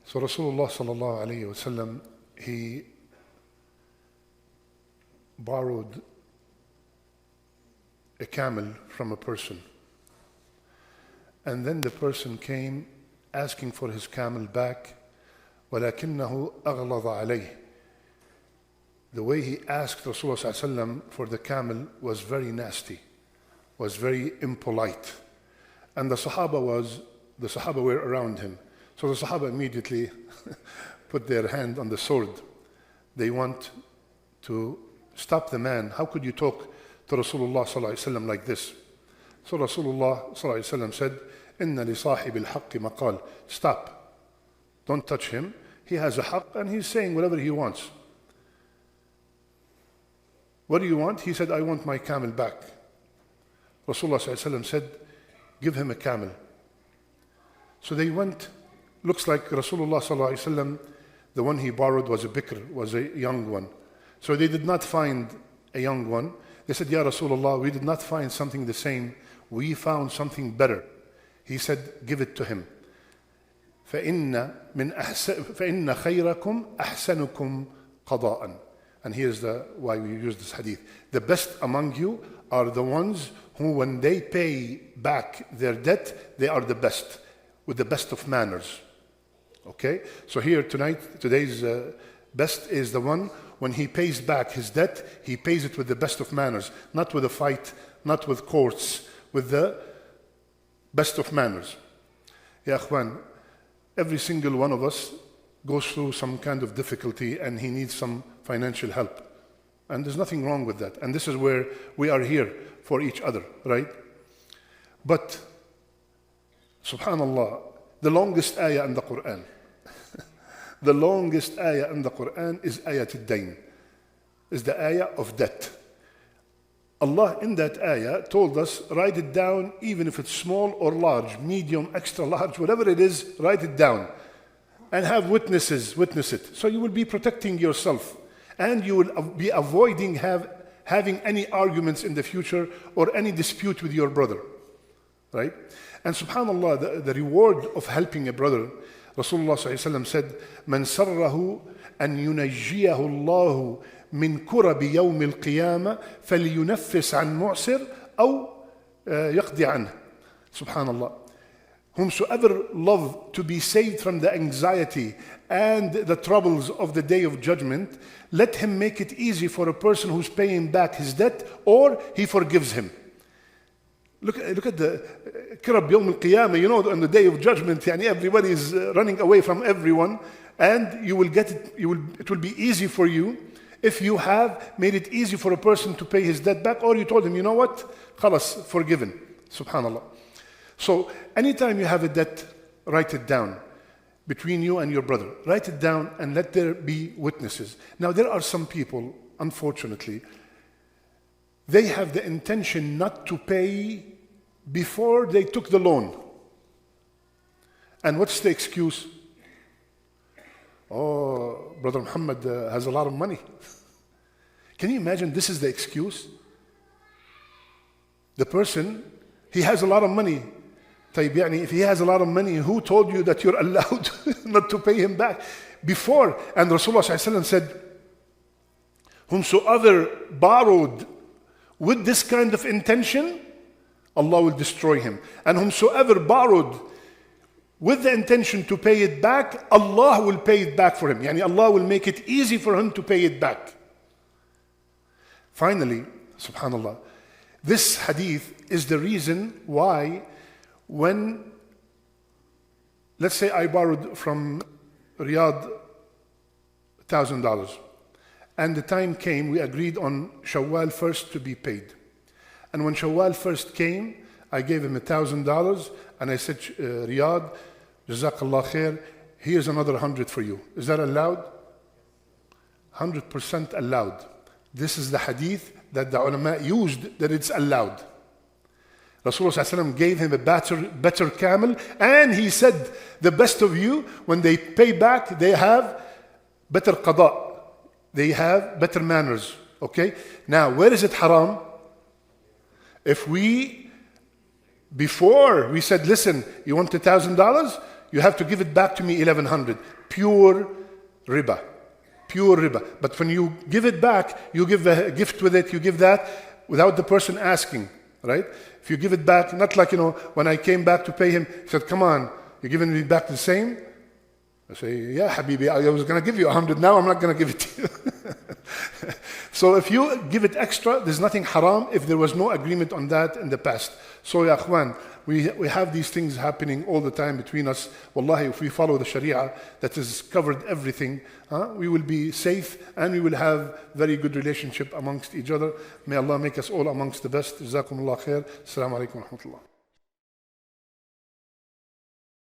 So Rasulullah sallallahu alayhi wa sallam, he borrowed a camel from a person. And then the person came asking for his camel back. وَلَكِنَّهُ أَغْلَظَ عَلَيْهِ. The way he asked Rasulullah sallallahu alayhi wa sallam for the camel was very nasty, was very impolite. And the Sahaba were around him. So the Sahaba immediately put their hand on the sword. They want to stop the man. How could you talk to Rasulullah sallallahu alayhi wa sallam like this? So Rasulullah sallallahu alayhi wa sallam said, إِنَّ لِصَاحِبِ الْحَقِّ مَقَالٍ. Stop. Don't touch him. He has a haqq and he's saying whatever he wants. What do you want? He said, I want my camel back. Rasulullah sallallahu alayhi wa sallam said, give him a camel. So they went. Looks like Rasulullah sallallahu alayhi wa sallam, the one he borrowed was a bikr, was a young one. So they did not find a young one. They said, Ya Rasulullah, we did not find something the same. We found something better. He said, give it to him. فَإِنَّ خَيْرَكُمْ أَحْسَنُكُمْ قَضَاءً. And here's why we use this hadith. The best among you are the ones who, when they pay back their debt, they are the best, with the best of manners. Okay? So here today's best is the one, when he pays back his debt, he pays it with the best of manners, not with a fight, not with courts, with the best of manners. Ya akhwan, every single one of us goes through some kind of difficulty and he needs some financial help. And there's nothing wrong with that. And this is where we are here for each other, right? But, subhanallah, the longest ayah in the Quran, the longest ayah in the Quran is ayat al-dayn, is the ayah of debt. Allah in that ayah told us, write it down, even if it's small or large, medium, extra large, whatever it is, write it down. And have witnesses witness it. So you will be protecting yourself. And you will be avoiding having any arguments in the future or any dispute with your brother. Right? And subhanallah, the reward of helping a brother, Rasulullah ﷺ said, مَنْ سَرَّهُ أَنْ يُنَجِّيَهُ اللَّهُ مِنْ كُرَبِ يَوْمِ الْقِيَامَةِ فَلْيُنَفِّسْ عَنْ مُعْسِرٍ أَوْ يَقْضِ عَنْهُ. Subhanallah. Whomsoever love to be saved from the anxiety and the troubles of the day of judgment, let him make it easy for a person who's paying back his debt, or he forgives him. Look at the Kirab Yawm al-Qiyamah, you know, on the day of judgment, everybody is running away from everyone, and you will get it, it will be easy for you if you have made it easy for a person to pay his debt back, or you told him, you know what, khalas, forgiven. Subhanallah. So anytime you have a debt, write it down between you and your brother. Write it down and let there be witnesses. Now there are some people, unfortunately, they have the intention not to pay before they took the loan. And what's the excuse? Oh, Brother Muhammad has a lot of money. Can you imagine this is the excuse? The person, he has a lot of money. If he has a lot of money, who told you that you're allowed not to pay him back? Before, and Rasulullah ﷺ said, whomsoever borrowed with this kind of intention, Allah will destroy him. And whomsoever borrowed with the intention to pay it back, Allah will pay it back for him. Allah will make it easy for him to pay it back. Finally, subhanallah, this hadith is the reason why when, let's say I borrowed from Riyadh $1,000, and the time came, we agreed on Shawwal 1st to be paid. And when Shawwal 1st came, I gave him $1,000 and I said, Riyadh, Jazakallah khair, here's another 100 for you. Is that allowed? 100% allowed. This is the hadith that the ulama used, that it's allowed. Rasulullah ﷺ gave him a better camel, and he said, the best of you, when they pay back, they have better qada. They have better manners. Okay? Now, where is it haram? If before we said, listen, you want $1,000? You have to give it back to me 1100. Pure riba. Pure riba. But when you give it back, you give a gift with it, you give that without the person asking, right? If you give it back, not like, when I came back to pay him, he said, come on, you're giving me back the same? I say, yeah, Habibi, I was going to give you 100, now I'm not going to give it to you. So if you give it extra, there's nothing haram if there was no agreement on that in the past. So, ya akhwan, we have these things happening all the time between us. Wallahi, if we follow the Sharia that has covered everything, we will be safe and we will have very good relationship amongst each other. May Allah make us all amongst the best. Jazakumullah khair. Assalamu alaikum wa rahmatullah.